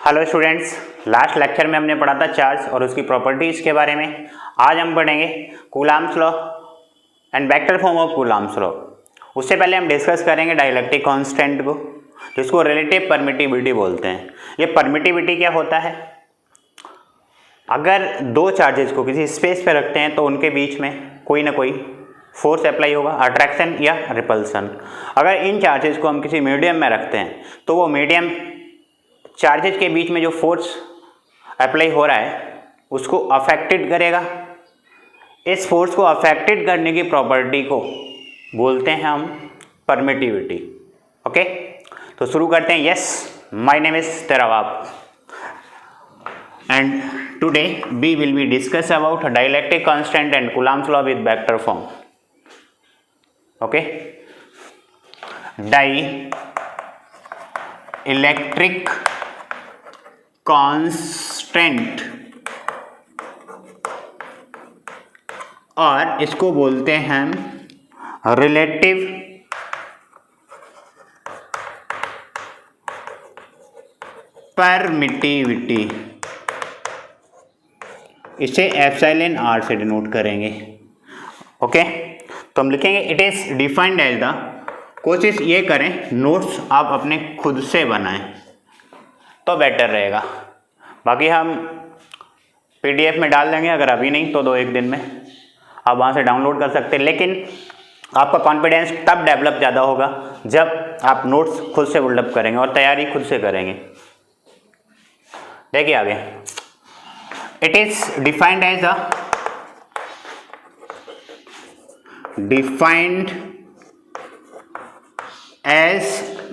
Hello students, last lecture में हमने पढ़ा था चार्ज और उसकी प्रॉपर्टीज़ के बारे में। आज हम पढ़ेंगे Coulomb's law and vector form of Coulomb's law. उससे पहले हम डिस्कस करेंगे डाइलेक्ट्रिक कांस्टेंट को, जिसको रिलेटिव परमिटिविटी बोलते हैं। ये परमिटिविटी क्या होता है? अगर दो चार्जेस को किसी स्पेस पे रखते हैं तो उनके बीच में कोई ना कोई फोर्स अप्लाई होगा, अट्रैक्शन या रिपल्सन। अगर इन चार्जेस को हम किसी मीडियम में रखते हैं तो वो मीडियम चार्जेस के बीच में जो फोर्स अप्लाई हो रहा है उसको अफेक्टेड करेगा। इस फोर्स को अफेक्टेड करने की प्रॉपर्टी को बोलते हैं हम परमिटिविटी। ओके, तो शुरू करते हैं। यस, माय नेम इज तेरावाब and today we will be discuss about dielectric constant and Coulomb's law with vector form. Okay, dielectric constant और इसको बोलते हैं रिलेटिव परमिटिविटी। इसे एप्सिलॉन आर से डिनोट करेंगे। ओके, तो हम लिखेंगे it is defined as the, कोशिश ये करें नोट्स आप अपने खुद से बनाएं तो बेटर रहेगा। बाकी हम पीडीएफ में डाल देंगे, अगर अभी नहीं तो 2-1 दिन में आप वहाँ से डाउनलोड कर सकते हैं। लेकिन आपका कॉन्फिडेंस तब डेवलप ज़्यादा होगा जब आप नोट्स खुद से बिल्डअप करेंगे और तैयारी खुद से करेंगे। देखिए आगे, it is defined as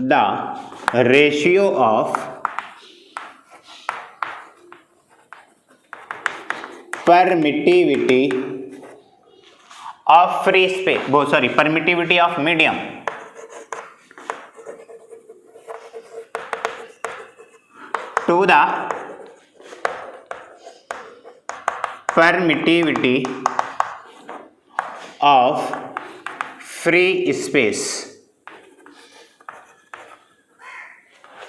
the ratio of permittivity of free space, permittivity of medium to the permittivity of free space।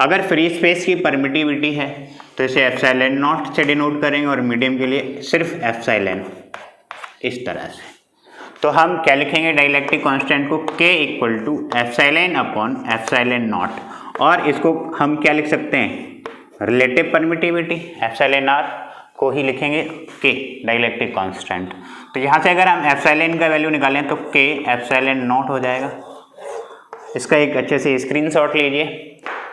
अगर फ्री स्पेस की परमिटिविटी है तो इसे एप्सिलॉन नॉट से डिनोट करेंगे और मीडियम के लिए सिर्फ एप्सिलॉन, इस तरह से। तो हम क्या लिखेंगे डाइलेक्ट्रिक कांस्टेंट को? K equal to epsilon upon epsilon naught, और इसको हम क्या लिख सकते हैं? रिलेटिव परमिटिविटी, एप्सिलॉन आर को ही लिखेंगे K डाइलेक्ट्रिक कांस्टेंट। तो यहाँ से अगर हम एप्सिलॉन का वैल्यू निकालें तो K एप्सिलॉन नॉट हो जाएगा। इसका एक अच्छे से स्क्रीनशॉट लीजिए।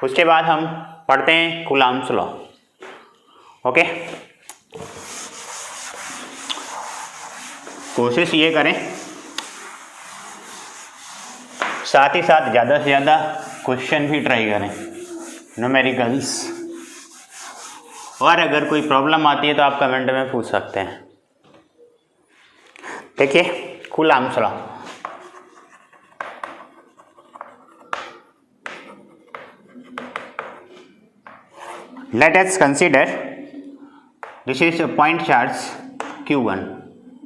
उसके बाद हम पढ़ते हैं कूलम्ब्स लॉ। ओके, कोशिश ये करें साथ ही साथ ज़्यादा से ज़्यादा क्वेश्चन भी ट्राई करें, न्यूमेरिकल्स। और अगर कोई प्रॉब्लम आती है तो आप कमेंट में पूछ सकते हैं। देखिए Coulomb's law, let us consider this is a point charge q1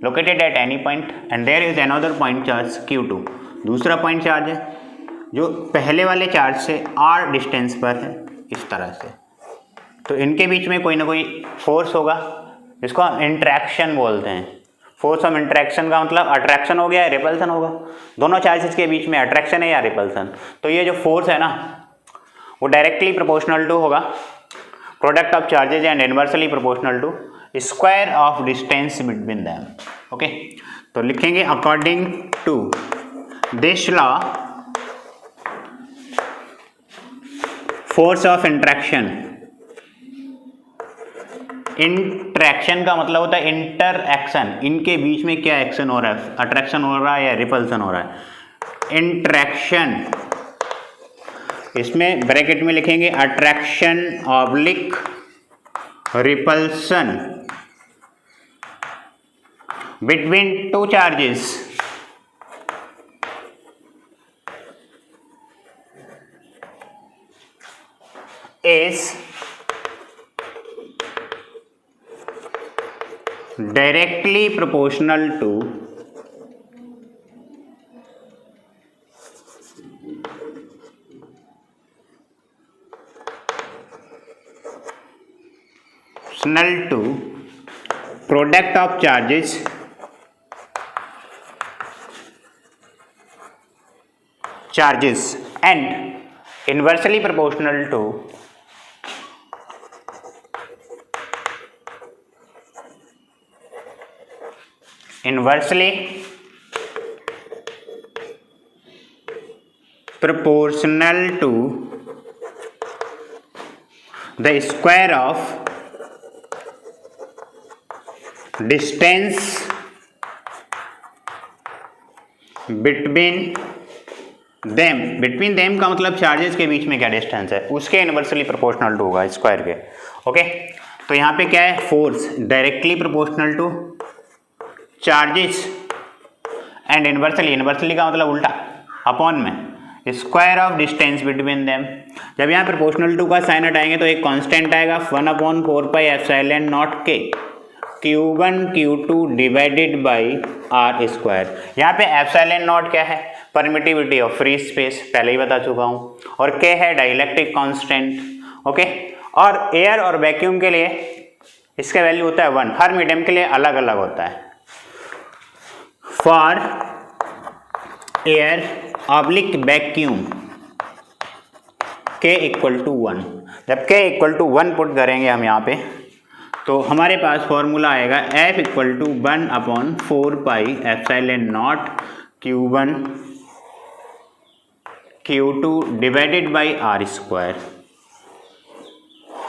located at any point and there is another point charge q2। दूसरा पॉइंट चार्ज है जो पहले वाले चार्ज से r डिस्टेंस पर है, इस तरह से। तो इनके बीच में कोई ना कोई फोर्स होगा, इसको हम इंट्रैक्शन बोलते हैं। फोर्स ऑफ इंट्रैक्शन का मतलब अट्रैक्शन हो गया या रिपल्सन होगा। दोनों चार्जेस के बीच में अट्रैक्शन है या रिपल्सन। तो ये जो फोर्स है ना, वो डायरेक्टली प्रोपोर्शनल टू होगा product of charges and inversely proportional to square of distance between them. Okay, तो लिखेंगे according to this law force of interaction, interaction का मतलब होता है इंटरएक्शन, इनके बीच में क्या एक्शन हो रहा है, अट्रैक्शन हो रहा है या रिपल्सन हो रहा है। इंट्रैक्शन, इसमें ब्रैकेट में लिखेंगे attraction oblique repulsion between two charges is directly proportional to proportional to product of charges and inversely proportional to the square of distance between them का मतलब चार्जेस के बीच में क्या डिस्टेंस है उसके इनवर्सली प्रोपोर्शनल टू होगा स्क्वायर के। Okay, तो यहाँ पे क्या है, force directly proportional two charges and inversely का मतलब उल्टा अपॉन में square of distance between them. जब यहाँ प्रोपोर्शनल टू का साइन हटाएंगे तो एक कांस्टेंट आएगा 1/4 पाई एप्सिलॉन नॉट के Q1 Q2 divided by R square. यहाँ पे एप्सिलॉन नॉट क्या है, परमिटिविटी ऑफ फ्री स्पेस, पहले ही बता चुका हूँ, और के है डाइलेक्ट्रिक कांस्टेंट। ओके, और एयर और वैक्यूम के लिए इसका वैल्यू होता है 1, हर मीडियम के लिए अलग अलग होता है। For air oblique vacuum k equal to 1, जब k इक्वल टू 1 पुट करेंगे हम यहाँ पे तो हमारे पास फॉर्मूला आएगा F equal to 1/4 pi epsilon not Q1 Q2 divided by R square.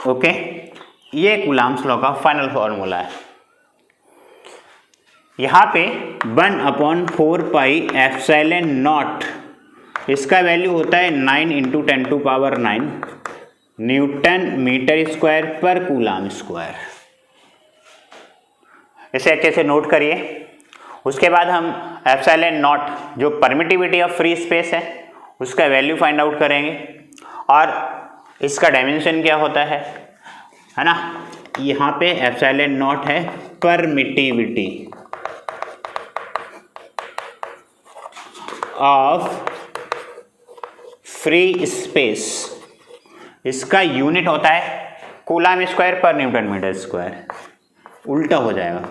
Okay, ये कूलम्ब्स लॉ का फाइनल फॉर्मूला है। यहाँ पे 1/4 पाई एप्सिलॉन नॉट, इसका वैल्यू होता है 9 × 10⁹ न्यूटन मीटर स्क्वायर पर कूलम्ब स्क्वायर। इसे अच्छे से नोट करिए। उसके बाद हम एप्सिलॉन नॉट जो परमिटिविटी ऑफ फ्री स्पेस है उसका वैल्यू फाइंड आउट करेंगे, और इसका डायमेंशन क्या होता है ना, यहाँ पे एप्सिलॉन नॉट है परमिटिविटी ऑफ फ्री स्पेस, इसका यूनिट होता है कूलम्ब स्क्वायर पर न्यूटन मीटर स्क्वायर, उल्टा हो जाएगा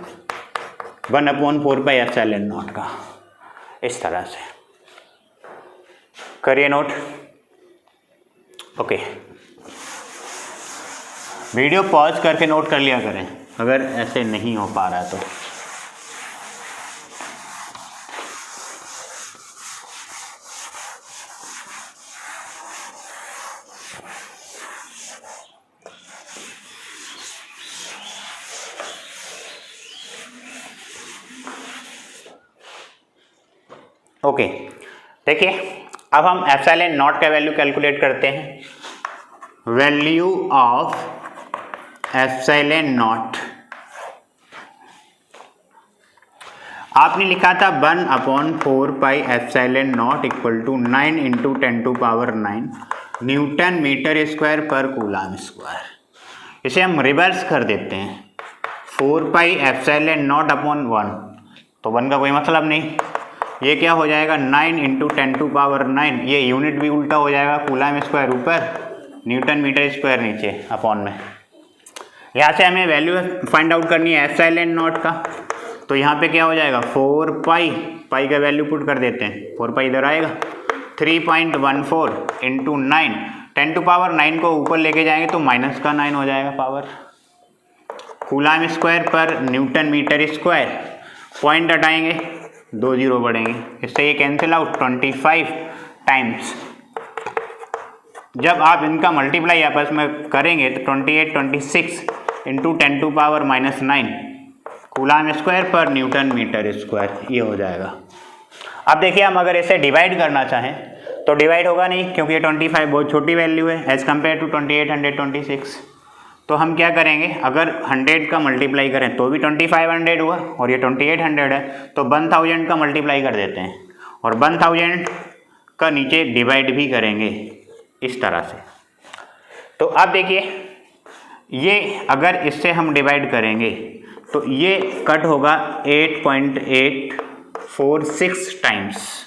1/4 पाई एप्सिलॉन नॉट का। इस तरह से करिए नोट। ओके, वीडियो पॉज करके नोट कर लिया करें अगर ऐसे नहीं हो पा रहा है तो। ओके, देखिए अब हम एप्सिलॉन नॉट का वैल्यू कैलकुलेट करते हैं। वैल्यू ऑफ एप्सिलॉन नॉट आपने लिखा था 1/4 pi epsilon naught equal to 9 × 10⁹ newton metre square पर कूलम्ब स्क्वायर। इसे हम रिवर्स कर देते हैं, 4 पाई एप्सिलॉन नॉट अपॉन 1, तो 1 का कोई मतलब नहीं, ये क्या हो जाएगा 9 × 10⁹, ये यूनिट भी उल्टा हो जाएगा, कूलम्ब स्क्वायर ऊपर न्यूटन मीटर स्क्वायर नीचे अपॉन में। यहाँ से हमें वैल्यू फाइंड आउट करनी है एप्सिलॉन नॉट का, तो यहाँ पे क्या हो जाएगा 4 पाई, पाई का वैल्यू पुट कर देते हैं, 4 पाई इधर आएगा, 3.14 × 9, 10⁹ को ऊपर लेके जाएंगे तो माइनस का 9 हो जाएगा पावर, कूलम्ब स्क्वायर पर न्यूटन मीटर स्क्वायर, पॉइंट हटाएंगे 2 0 बढ़ेंगे, इससे ये कैंसिल आउट 25 टाइम्स। जब आप इनका मल्टीप्लाई आपस में करेंगे तो 28 26 × 10⁻⁻9 कूलम्ब स्क्वायर पर न्यूटन मीटर स्क्वायर ये हो जाएगा। अब देखिए हम अगर इसे डिवाइड करना चाहें तो डिवाइड होगा नहीं, क्योंकि ये 25 बहुत छोटी वैल्यू है एज कम्पेयर टू 28 126। तो हम क्या करेंगे, अगर 100 का मल्टीप्लाई करें तो भी 2500 हुआ, और ये 2800 है तो 1000 का मल्टीप्लाई कर देते हैं, और 1000 का नीचे डिवाइड भी करेंगे इस तरह से। तो अब देखिए ये अगर इससे हम डिवाइड करेंगे तो ये कट होगा 8.846 टाइम्स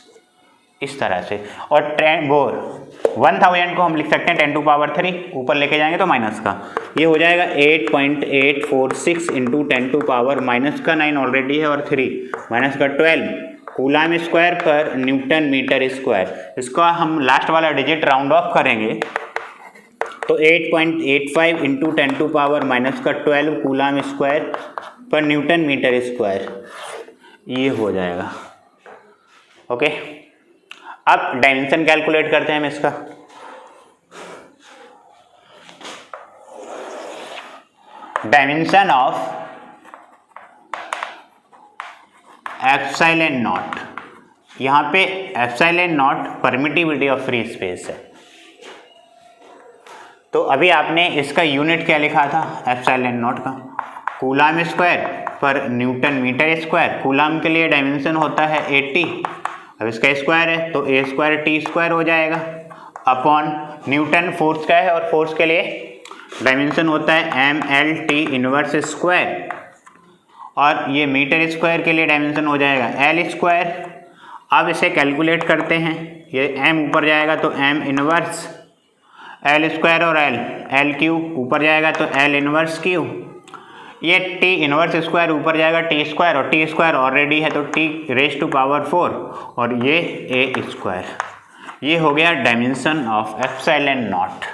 इस तरह से, और 1000 को हम लिख सकते हैं 10⁻3, ऊपर लेके जाएंगे तो माइनस का, ये हो जाएगा 8.846 इंटू 10⁻⁻⁹ ऑलरेडी है और 3 माइनस का 12 कूलाम स्क्वायर पर न्यूटन मीटर स्क्वायर। इसका हम लास्ट वाला डिजिट राउंड ऑफ करेंगे तो 8.85 इंटू 10⁻⁻12 कूलाम स्क्वायर पर न्यूटन मीटर स्क्वायर ये हो जाएगा। ओके, अब डायमेंशन कैलकुलेट करते हैं हम इसका। डायमेंशन ऑफ एप्सिलॉन नॉट, यहाँ पे epsilon not permittivity of free space है। तो अभी आपने इसका यूनिट क्या लिखा था एप्सिलॉन नॉट का, कूलाम स्क्वायर पर न्यूटन मीटर स्क्वायर। कूलाम के लिए डायमेंशन होता है 80, अब इसका स्क्वायर है तो a स्क्वायर टी स्क्वायर हो जाएगा अपॉन न्यूटन फोर्स का है और फोर्स के लिए डायमेंशन होता है ml t इनवर्स स्क्वायर और ये मीटर स्क्वायर के लिए डायमेंशन हो जाएगा l स्क्वायर। अब इसे कैलकुलेट करते हैं, ये m ऊपर जाएगा तो m इनवर्स l स्क्वायर और l क्यूब ऊपर जाएगा तो l इनवर्स क्यूब, ये t इनवर्स स्क्वायर ऊपर जाएगा t स्क्वायर और t स्क्वायर ऑलरेडी है तो t रेज टू पावर 4 और ये a स्क्वायर। ये हो गया dimension of epsilon not.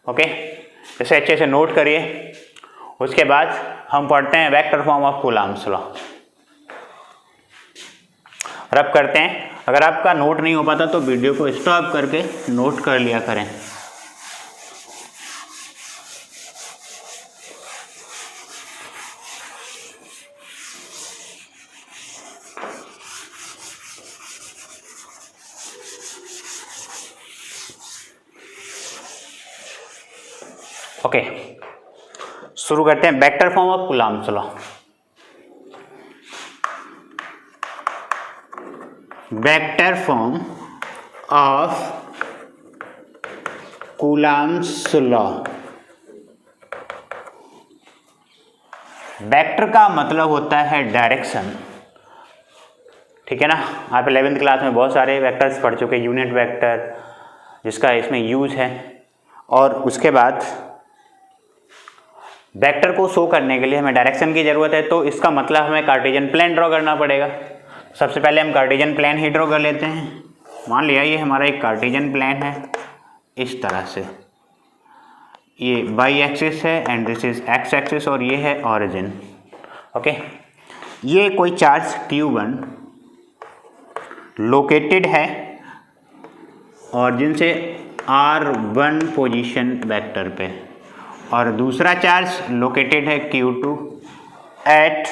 Okay, इसे अच्छे से नोट करिए। उसके बाद हम पढ़ते हैं vector form of coulombs law. रब करते हैं, अगर आपका नोट नहीं हो पाता तो वीडियो को स्टॉप करके नोट कर लिया करें। ओके, शुरू करते हैं vector form of coulombs law. Vector form of coulombs law. Vector का मतलब होता है डायरेक्शन, ठीक है ना। आप 11th क्लास में बहुत सारे वेक्टर्स पढ़ चुके, यूनिट वेक्टर जिसका इसमें यूज है। और उसके बाद वेक्टर को शो करने के लिए हमें डायरेक्शन की ज़रूरत है, तो इसका मतलब हमें कार्टेशियन प्लेन ड्रॉ करना पड़ेगा। सबसे पहले हम कार्टेशियन प्लेन ही ड्रॉ कर लेते हैं। मान लिया ये हमारा एक कार्टेशियन प्लेन है इस तरह से, ये वाई एक्सिस है and this is x axis और ये है ऑरिजिन। ओके, ये कोई चार्ज Q1 लोकेटेड है ऑरिजिन से R1 पोजीशन वेक्टर पे और दूसरा चार्ज लोकेटेड है Q2 eight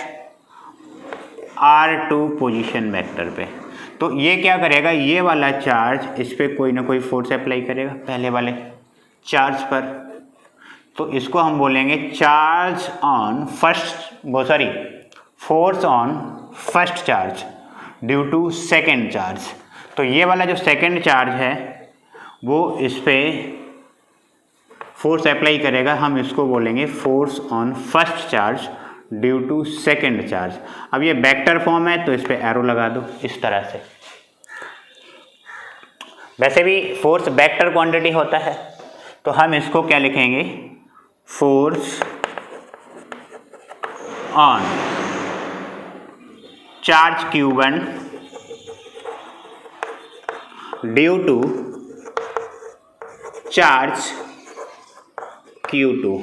R2 position vector पे। तो ये क्या करेगा, ये वाला चार्ज इस पर कोई ना कोई फोर्स अप्लाई करेगा पहले वाले चार्ज पर, तो इसको हम बोलेंगे charge on force on first charge due to second charge. तो ये वाला जो सेकेंड चार्ज है वो इस पर फोर्स अप्लाई करेगा, हम इसको बोलेंगे force on first charge due to second charge. अब ये वेक्टर फॉर्म है तो इस पर एरो लगा दो इस तरह से। वैसे भी फोर्स वेक्टर क्वांटिटी होता है तो हम इसको क्या लिखेंगे, force on charge Q1 due to charge Q2।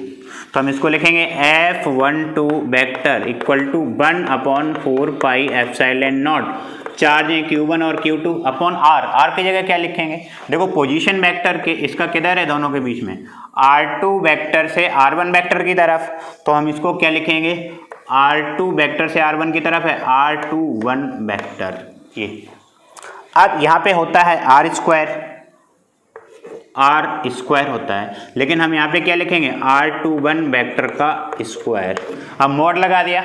तो हम इसको लिखेंगे F12 vector equal to 1/4 pi epsilon naught. Charge है Q1 और Q2 अपॉन R की जगह क्या लिखेंगे, देखो पोजीशन वेक्टर के इसका किधर है, दोनों के बीच में R2 वेक्टर से R1 वेक्टर की तरफ, तो हम इसको क्या लिखेंगे, R2 वेक्टर से R1 की तरफ है R21 वेक्टर। ये अब यहाँ पे होता है R स्क्वायर होता है, लेकिन हम यहाँ पे क्या लिखेंगे R21 वेक्टर का स्क्वायर। अब मॉड लगा दिया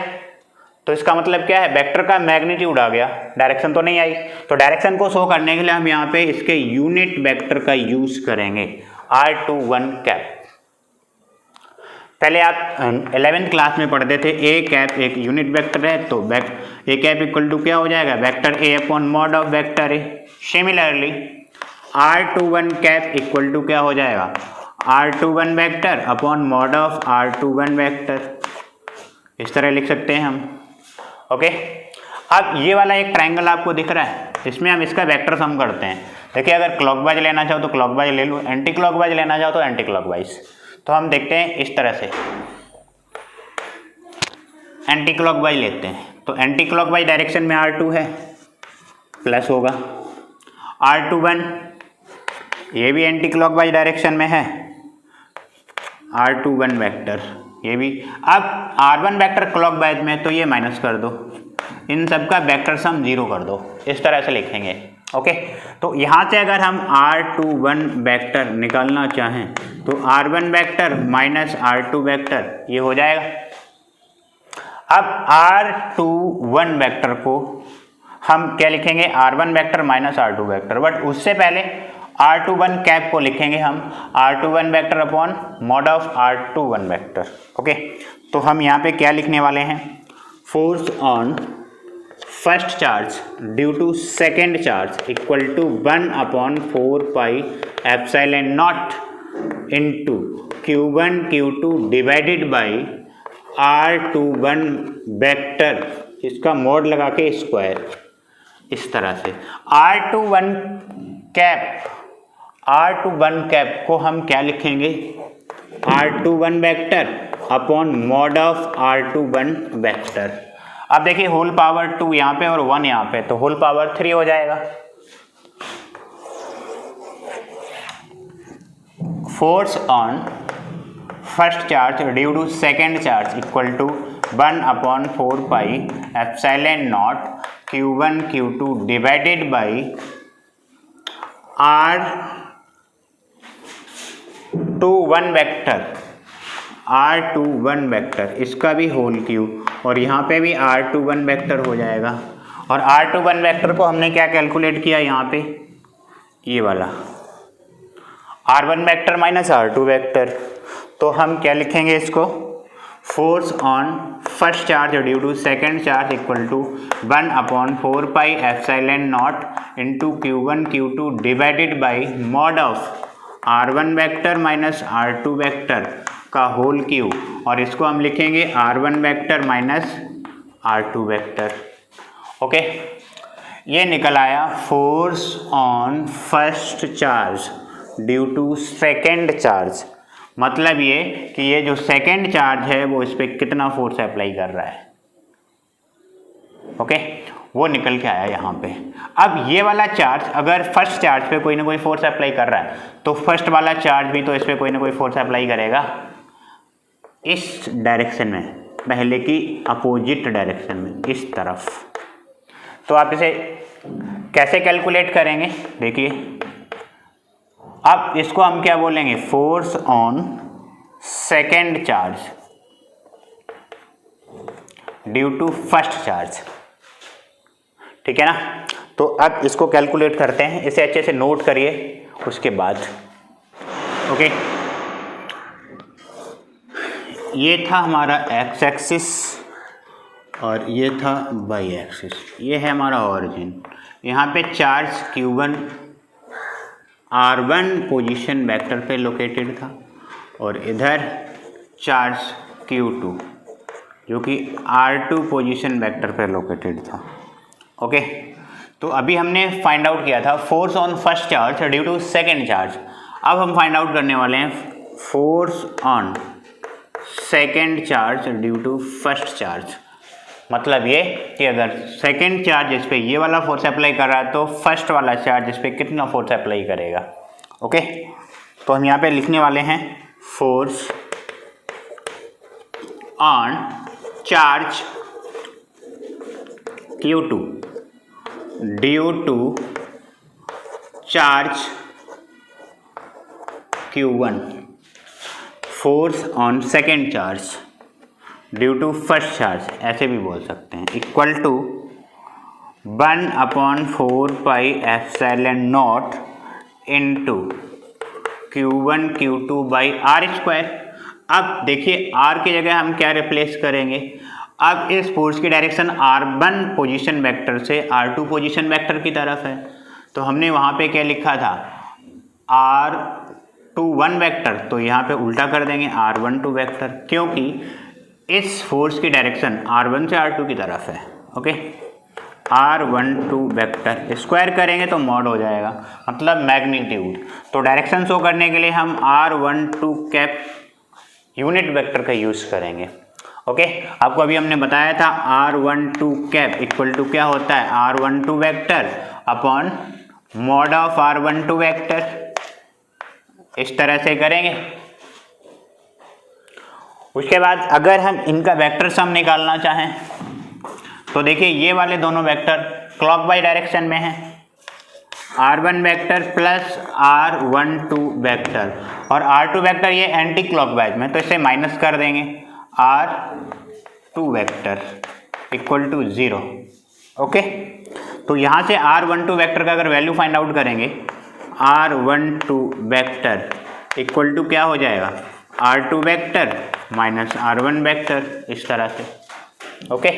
तो इसका मतलब क्या है, वेक्टर का मैग्नीट्यूड आ गया, डायरेक्शन तो नहीं आई। तो डायरेक्शन को शो करने के लिए हम यहाँ पे इसके यूनिट वेक्टर का यूज करेंगे R21 कैप। पहले आप 11th क्लास में पढ़ते थे ए कैप एक यूनिट वेक्टर है, तो ए कैप इक्वल टू क्या हो जाएगा, vector A upon mod of vector A. Similarly R21 cap equal to क्या हो जाएगा, R21 vector upon mod of R21 vector, इस तरह लिख सकते हैं हम। ओके, अब ये वाला एक ट्रायंगल आपको दिख रहा है, इसमें हम इसका वेक्टर सम करते हैं। देखिए, अगर क्लॉकवाइज लेना चाहो तो क्लॉकवाइज ले लो, एंटी क्लॉकवाइज लेना चाहो तो एंटी क्लॉकवाइज। तो हम देखते हैं इस तरह से, एंटी क्लॉकवाइज लेते हैं। तो एंटी क्लॉकवाइज डायरेक्शन में R2 है, प्लस होगा R21, ये भी एंटी क्लॉकवाइज डायरेक्शन में है, R21 वेक्टर ये भी। अब R1 वेक्टर क्लॉकवाइज में, तो ये माइनस कर दो, इन सब का वेक्टर सम 0 कर दो, इस तरह से लिखेंगे। ओके, तो यहाँ से अगर हम R21 वेक्टर निकालना चाहें तो R1 vector minus R2 vector ये हो जाएगा। अब R21 वेक्टर को हम क्या लिखेंगे, R1 vector minus R2 vector, but उससे पहले R21 कैप को लिखेंगे हम R21 vector upon mod of R21 vector. Okay, तो हम यहाँ पे क्या लिखने वाले हैं, force on first charge due to second charge equal to 1 upon 4 pi epsilon naught into Q1 Q2 divided by R21 vector, इसका मोड लगा के स्क्वायर, इस तरह से। R21 कैप को हम क्या लिखेंगे, R21 vector upon mod of R21 vector. अब देखिए, होल पावर 2 यहाँ पे और 1 यहाँ पे, तो होल पावर 3 हो जाएगा। Force on first charge due to second charge equal to 1 upon 4 pi epsilon not Q1 Q2 divided by R21 vector, इसका भी होल क्यू, और यहाँ पे भी R21 वेक्टर हो जाएगा। और R21 वेक्टर को हमने क्या कैलकुलेट किया यहाँ पे, ये वाला R1 vector minus R2 vector. तो हम क्या लिखेंगे इसको, force on first charge due to second charge equal to 1 upon 4 pi epsilon not into Q1 Q2 divided by mod of R1 vector minus R2 vector का whole cube, और इसको हम लिखेंगे R1 vector minus R2 vector. Okay, ये निकल आया force on first charge due to second charge. मतलब ये कि ये जो सेकेंड चार्ज है वो इस पर कितना फोर्स अप्लाई कर रहा है। ओके, वो निकल के आया यहाँ पे। अब ये वाला चार्ज अगर फर्स्ट चार्ज पे कोई ना कोई फोर्स अप्लाई कर रहा है तो फर्स्ट वाला चार्ज भी तो इस पर कोई ना कोई फोर्स अप्लाई करेगा, इस डायरेक्शन में, पहले की अपोजिट डायरेक्शन में, इस तरफ। तो आप इसे कैसे कैलकुलेट करेंगे, देखिए, अब इसको हम क्या बोलेंगे, force on second charge due to first charge, ठीक है ना। तो अब इसको कैलकुलेट करते हैं, इसे अच्छे से नोट करिए उसके बाद। ओके, ये था हमारा एक्स एक्सिस और ये था वाई एक्सिस, ये है हमारा ऑरिजिन। यहाँ पे charge Q1 R1 position vector पे लोकेटेड था और इधर चार्ज Q2 जो कि R2 पोजीशन वेक्टर पे लोकेटेड था। ओके, तो अभी हमने फाइंड आउट किया था force on first charge due to second charge. अब हम फाइंड आउट करने वाले हैं force on second charge due to first charge. मतलब ये कि अगर सेकेंड चार्ज इस पर ये वाला फोर्स अप्लाई कर रहा है तो फर्स्ट वाला चार्ज इस पर कितना फोर्स अप्लाई करेगा। ओके, तो हम यहाँ पे लिखने वाले हैं force on charge Q2 due to charge Q1, force on second charge due to first charge, ऐसे भी बोल सकते हैं, equal to 1 upon 4 pi epsilon not into Q1 Q2 by R square. अब देखिए, R की जगह हम क्या रिप्लेस करेंगे, अब इस फोर्स की डायरेक्शन R1 पोजीशन वेक्टर से R2 पोजीशन वेक्टर की तरफ है, तो हमने वहाँ पे क्या लिखा था, R12 वेक्टर, तो यहाँ पे उल्टा कर देंगे R12 वेक्टर, क्योंकि इस फोर्स की डायरेक्शन R1 से R2 की तरफ है। ओके, R12 वेक्टर स्क्वायर करेंगे तो मॉड हो जाएगा, मतलब मैग्नीट्यूड। तो डायरेक्शन शो करने के लिए हम R12 कैप यूनिट वेक्टर का यूज़ करेंगे। ओके, आपको अभी हमने बताया था R12 कैप इक्वल टू क्या होता है, R12 vector upon mod of R12 vector. इस तरह से करेंगे। उसके बाद अगर हम इनका वेक्टर सम निकालना चाहें तो देखिए ये वाले दोनों वेक्टर क्लॉकवाइज डायरेक्शन में हैं, R1 vector plus R12 vector, और R2 वेक्टर ये एंटी क्लॉकवाइज में, तो इसे माइनस कर देंगे, R2 vector equal to 0। Okay, तो यहाँ से R12 वेक्टर का अगर वैल्यू फाइंड आउट करेंगे, R12 वेक्टर इक्वल टू क्या हो जाएगा, R2 vector minus R1 vector, इस तरह से। ओके,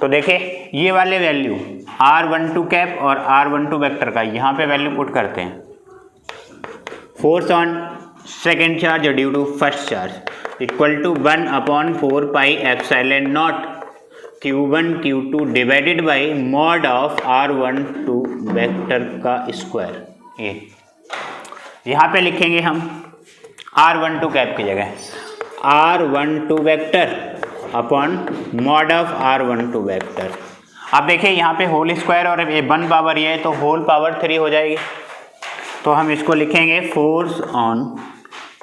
तो देखिए ये वाले वैल्यू R12 कैप और R12 वेक्टर का यहाँ पे वैल्यू पुट करते हैं। Force on second charge due to first charge equal to 1/4 pi epsilon not Q1 Q2 divided by mod of R12 vector का स्क्वायर। ये यहाँ पे लिखेंगे हम R12 कैप की जगह R12 vector upon mod of R12 vector. अब देखिए यहाँ पे होल स्क्वायर और ये 1 पावर ये है तो होल पावर 3 हो जाएगी, तो हम इसको लिखेंगे force on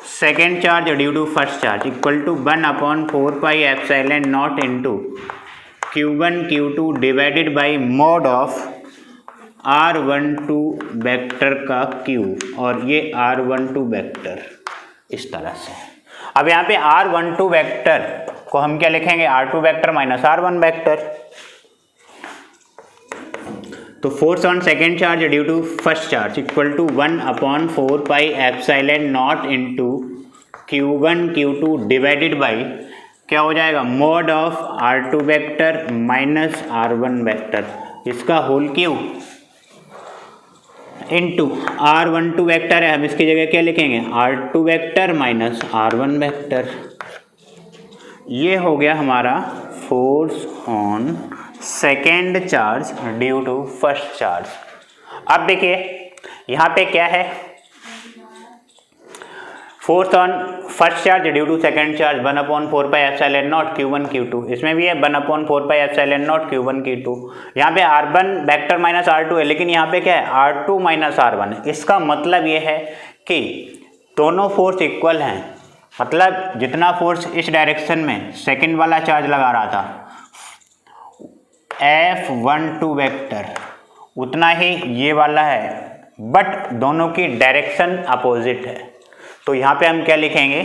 second charge due to first charge equal to 1/4 pi epsilon not into Q1 Q2 divided by mod of R12 vector का Q, और ये R12 वेक्टर, इस तरह से। अब यहाँ पे R12 वेक्टर को हम क्या लिखेंगे, R2 vector minus R1 vector. तो force on second charge due to first charge equal to 1/4 pi epsilon not into Q1 Q2 divided by क्या हो जाएगा, mod of R2 vector minus R1 vector, इसका whole cube into R12 vector है, हम इसकी जगह क्या लिखेंगे, R2 vector minus R1 vector. ये हो गया हमारा force on second charge due to first charge. अब देखिए यहाँ पे क्या है, force on first charge due to second charge 1/4 pi epsilon not Q1 Q2, इसमें भी है 1/4 pi epsilon not Q1 Q2। यहाँ पे R1 वेक्टर माइनस R2 है, लेकिन यहाँ पे क्या है, R2 माइनस R1। इसका मतलब ये है कि दोनों फोर्स इक्वल हैं, मतलब जितना फोर्स इस डायरेक्शन में सेकेंड वाला चार्ज लगा रहा था F12 वेक्टर, उतना ही ये वाला है, बट दोनों की डायरेक्शन अपोजिट है। तो यहाँ पे हम क्या लिखेंगे,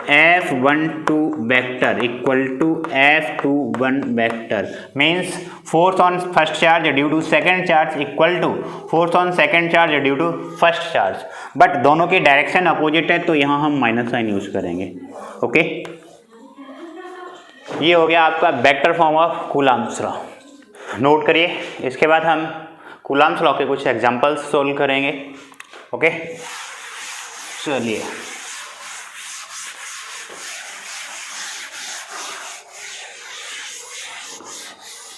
F12 vector equal to F21 vector, means force on first charge due to second charge equal to force on second charge due to first charge, but दोनों की डायरेक्शन अपोजिट है, तो यहाँ हम माइनस साइन यूज करेंगे। Okay, ये हो गया आपका vector form of Coulomb's law, note करिए। इसके बाद हम कूलम्ब्स लॉ के कुछ एग्जांपल्स सोल्व करेंगे। ओके, चलिए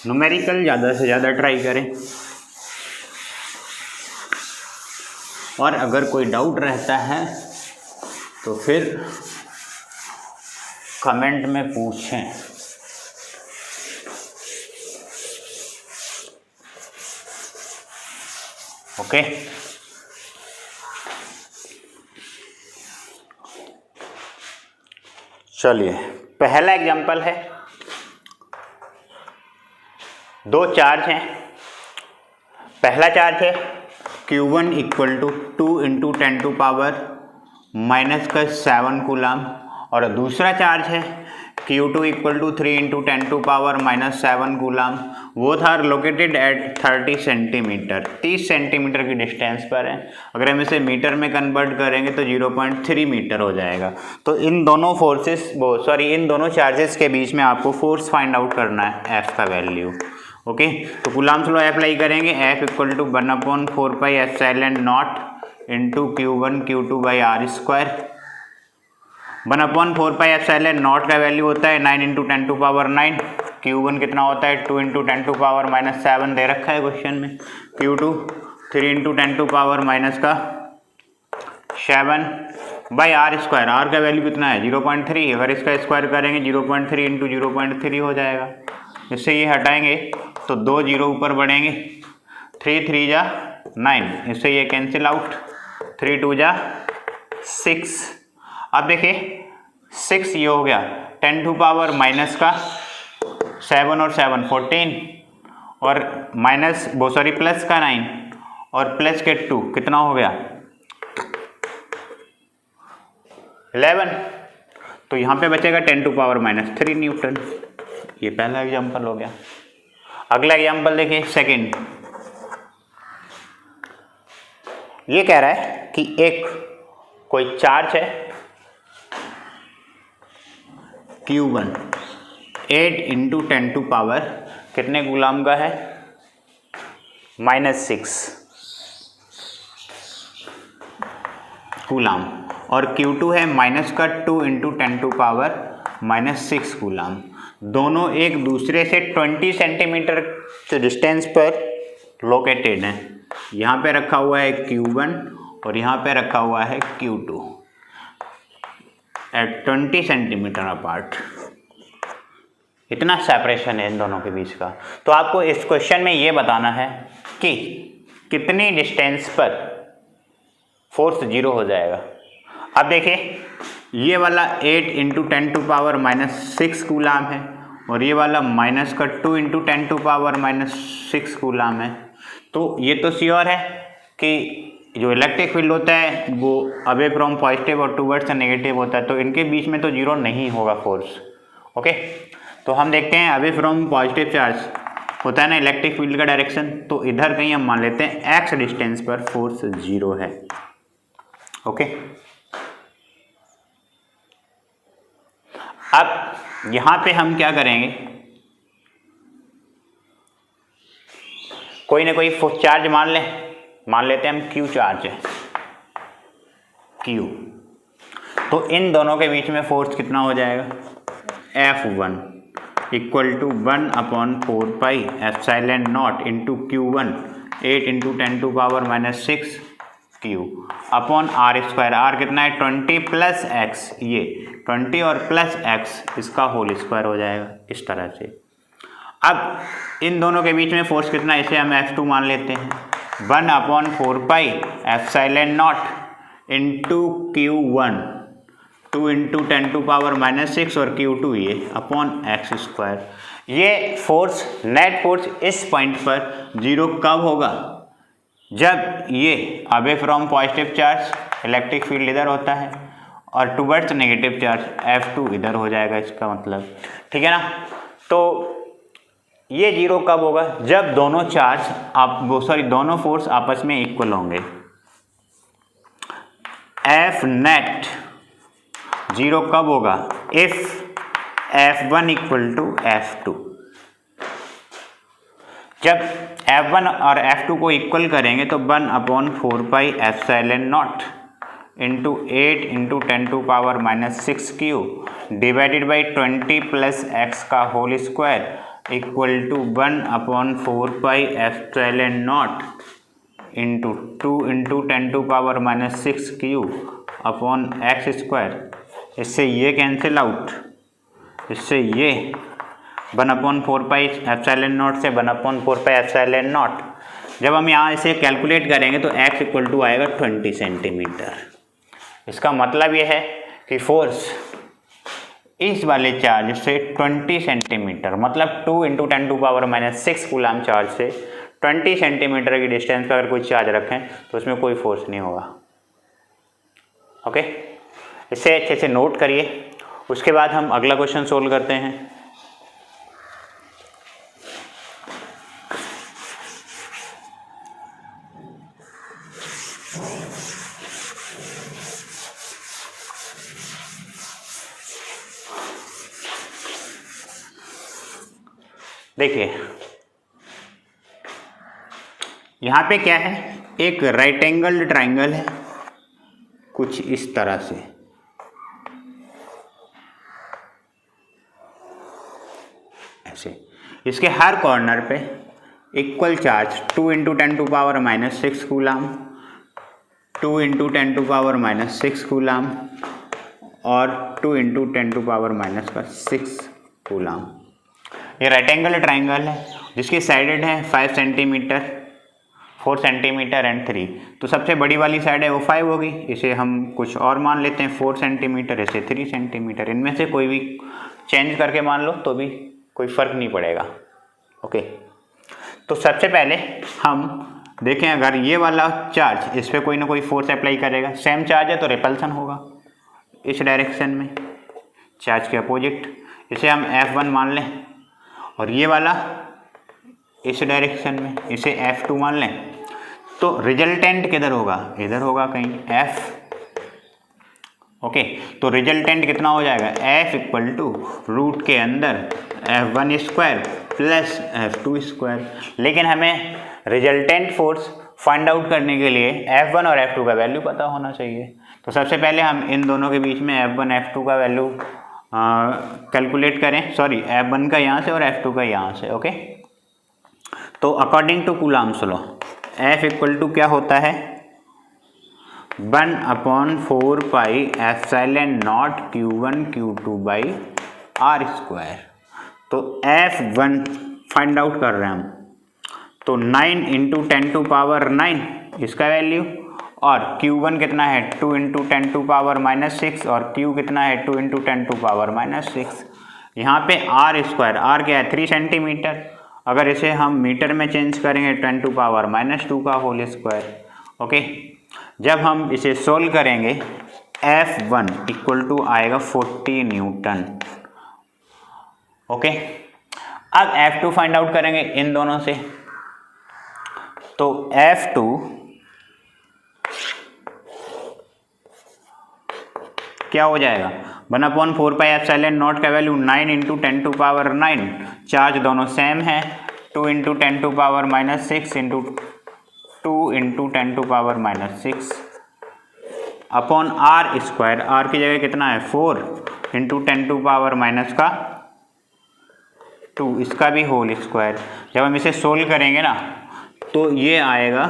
न्यूमेरिकल ज़्यादा से ज़्यादा ट्राई करें, और अगर कोई डाउट रहता है तो फिर कमेंट में पूछें। ओके, चलिए पहला एग्जांपल है, दो चार्ज हैं। पहला चार्ज है Q1 equal to 2 into 10 to power minus का 7 कूलम, और दूसरा चार्ज है Q2 equal to 3 into 10 to power minus 7 coulomb. Both are located at 30 centimetre, 30 centimetre की डिस्टेंस पर है। अगर हम इसे मीटर में कन्वर्ट करेंगे तो 0.3 मीटर हो जाएगा। तो इन दोनों फोर्सेस इन दोनों चार्जेस के बीच में आपको फोर्स फाइंड आउट करना है, F का वैल्यू। ओके, तो कूलम्ब्स लॉ अप्लाई करेंगे, F equal to 1/4 pi epsilon not into Q1 Q2 by R square. 1/4πε0 का वैल्यू होता है 9 इंटू 10 टू पावर 9। Q1 कितना होता है 2 इंटू 10 टू पावर -7 दे रखा है क्वेश्चन में। Q2 3 into 10 to power -7 by R square. R का वैल्यू कितना है 0.3। अगर इसका स्क्वायर करेंगे 0.3 इंटू 0.3 हो जाएगा। इससे ये हटाएंगे तो 2 जीरो ऊपर बढ़ेंगे, 3 3 जा 9, इससे ये कैंसिल आउट, 3 2 जा 6। अब देखिए 6 ये हो गया 10 टू पावर माइनस का 7 और 7 14 और प्लस का 9 और प्लस के 2 कितना हो गया 11। तो यहाँ पे बचेगा 10 टू पावर -3 न्यूटन। ये पहला एग्जाम्पल हो गया। अगला एग्जाम्पल देखिए सेकंड। ये कह रहा है कि एक कोई चार्ज है Q1 8 इंटू 10 टू पावर कितने गुलाम का है -6 कूलाम, और Q2 है माइनस का 2 इंटू 10 टू पावर -6 कूलाम। दोनों एक दूसरे से 20 सेंटीमीटर के डिस्टेंस पर लोकेटेड हैं। यहाँ पे रखा हुआ है Q1 और यहाँ पे रखा हुआ है Q2 एट 20 सेंटीमीटर अपार्ट। इतना सेपरेशन है इन दोनों के बीच का। तो आपको इस क्वेश्चन में ये बताना है कि कितनी डिस्टेंस पर फोर्स 0 हो जाएगा। अब देखिए ये वाला 8 इंटू 10 टू पावर -6 कूलाम है और ये वाला माइनस का 2 इंटू 10 टू पावर -6 कूलाम है। तो ये तो श्योर है कि जो इलेक्ट्रिक फील्ड होता है वो अवे फ्रॉम पॉजिटिव और टूवर्ड्स नेगेटिव होता है, तो इनके बीच में तो 0 नहीं होगा फोर्स। ओके, तो हम देखते हैं अवे फ्रॉम पॉजिटिव चार्ज होता है ना इलेक्ट्रिक फील्ड का डायरेक्शन, तो इधर कहीं हम मान लेते हैं x डिस्टेंस पर फोर्स 0 है। ओके, अब यहां पे हम क्या करेंगे, कोई ना कोई चार्ज मान लेते हैं हम Q चार्ज है Q। तो इन दोनों के बीच में फोर्स कितना हो जाएगा F1 equal to 1/4πε0 into Q1 8 into 10 to power -6 Q upon R square. R कितना है 20 प्लस एक्स, ये 20 और प्लस एक्स इसका होल स्क्वायर हो जाएगा इस तरह से। अब इन दोनों के बीच में फोर्स कितना है इसे हम F2 मान लेते हैं 1/4πε0 into Q1 2 into 10 to power -6 और Q2 ये अपॉन एक्स स्क्वायर। ये फोर्स नेट फोर्स इस पॉइंट पर 0 कब होगा जब ये away from positive charge electric field इधर होता है और टूवर्ड्स नेगेटिव चार्ज F2 इधर हो जाएगा, इसका मतलब ठीक है ना। तो ये 0 कब होगा जब दोनों चार्ज दोनों फोर्स आपस में इक्वल होंगे। F नेट 0 कब होगा if F1 equal to F2। जब F1 और F2 को इक्वल करेंगे तो 1/4πε0 into 8 into 10 to power -6 Q divided by 20 plus x का whole square equal to 1/4πε0 into 2 into 10 to power -6 Q upon x square. इससे ये कैंसिल आउट, इससे ये 1/4πε0 से 1/4πε0। जब हम यहाँ इसे कैलकुलेट करेंगे तो x इक्वल टू आएगा 20 सेंटीमीटर। इसका मतलब ये है कि फोर्स इस वाले चार्ज से 20 सेंटीमीटर मतलब 2 into 10 to power -6 coulomb charge से 20 सेंटीमीटर की डिस्टेंस पर अगर कोई चार्ज रखें तो उसमें कोई फोर्स नहीं होगा। ओके, इसे अच्छे से नोट करिए। उसके बाद हम अगला क्वेश्चन सोल्व करते हैं। देखिए यहाँ पे क्या है, एक राइट एंगल ट्राइंगल है कुछ इस तरह से, ऐसे। इसके हर कॉर्नर पे इक्वल चार्ज 2 × 10⁻⁻6 कूलाम, 2 × 10⁻⁻6 कूलाम और 2 × 10⁻⁻6 कूलाम। ये रेक्टेंगल ट्राइंगल है जिसकी साइडेड है 5 सेंटीमीटर, 4 सेंटीमीटर एंड 3। तो सबसे बड़ी वाली साइड है वो 5 होगी, इसे हम कुछ और मान लेते हैं 4 सेंटीमीटर, इसे 3 सेंटीमीटर। इनमें से कोई भी चेंज करके मान लो तो भी कोई फ़र्क नहीं पड़ेगा। ओके, तो सबसे पहले हम देखें, अगर ये वाला चार्ज इस पर कोई ना कोई फोर्स अप्लाई करेगा, सेम चार्ज है तो रिपल्सन होगा इस डायरेक्शन में, चार्ज के अपोजिट, इसे हम F1 मान लें। और ये वाला इस डायरेक्शन में, इसे F2 मान लें। तो रिजल्टेंट किधर होगा, इधर होगा कहीं F। ओके, तो रिजल्टेंट कितना हो जाएगा, F = रूट के अंदर F1 square plus F2 square. लेकिन हमें रिजल्टेंट फोर्स फाइंड आउट करने के लिए F1 और F2 का वैल्यू पता होना चाहिए। तो सबसे पहले हम इन दोनों के बीच में F1 F2 का वैल्यू कैलकुलेट करें, सॉरी F1 का यहाँ से और F2 का यहाँ से। ओके, तो according to Coulomb's law F = क्या होता है, 1/4 pi epsilon not Q1 Q2/r²। तो F1 फाइंड आउट कर रहे हैं हम, तो 9 × 10⁻9 इसका वैल्यू, और Q1 कितना है 2 × 10⁻6 और Q कितना है 2 × 10⁻6। यहाँ पे r², r क्या है 3 सेंटीमीटर, अगर इसे हम मीटर में चेंज करेंगे 10⁻2 का होल स्क्वायर। ओके, जब हम इसे सोल्व करेंगे F1 = आएगा 40 न्यूटन। ओके, अब F2 फाइंड आउट करेंगे इन दोनों से। तो F2 क्या हो जाएगा, 1/4 पाई एप्सिलॉन नॉट का वैल्यू 9 × 10⁻9, चार्ज दोनों सेम है, 2 × 10⁻6 × 2 × 10⁻6 अपॉन r², r की जगह कितना है 4 × 10⁻2, इसका भी होल स्क्वायर। जब हम इसे सोल्व करेंगे ना तो ये आएगा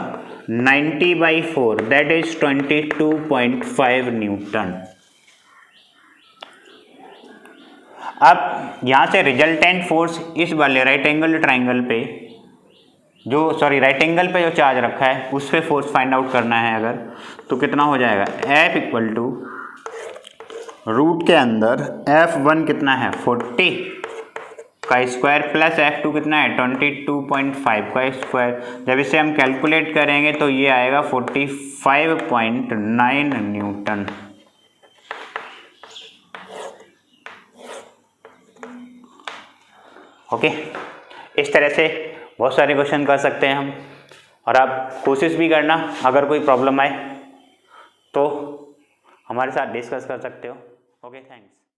90/4, दैट इज 22.5 न्यूटन। अब यहाँ से रिजल्टेंट फोर्स इस वाले राइट एंगल ट्राइंगल पे जो चार्ज रखा है उस पे फोर्स फाइंड आउट करना है अगर, तो कितना हो जाएगा, F = रूट के अंदर F1 कितना है 40 का स्क्वायर प्लस F2 कितना है 22.5 का स्क्वायर। जब इसे हम कैलकुलेट करेंगे तो ये आएगा 45.9 न्यूटन। ओके, इस तरह से बहुत सारे क्वेश्चन कर सकते हैं हम, और आप कोशिश भी करना, अगर कोई प्रॉब्लम आए तो हमारे साथ डिस्कस कर सकते हो। Okay, thanks.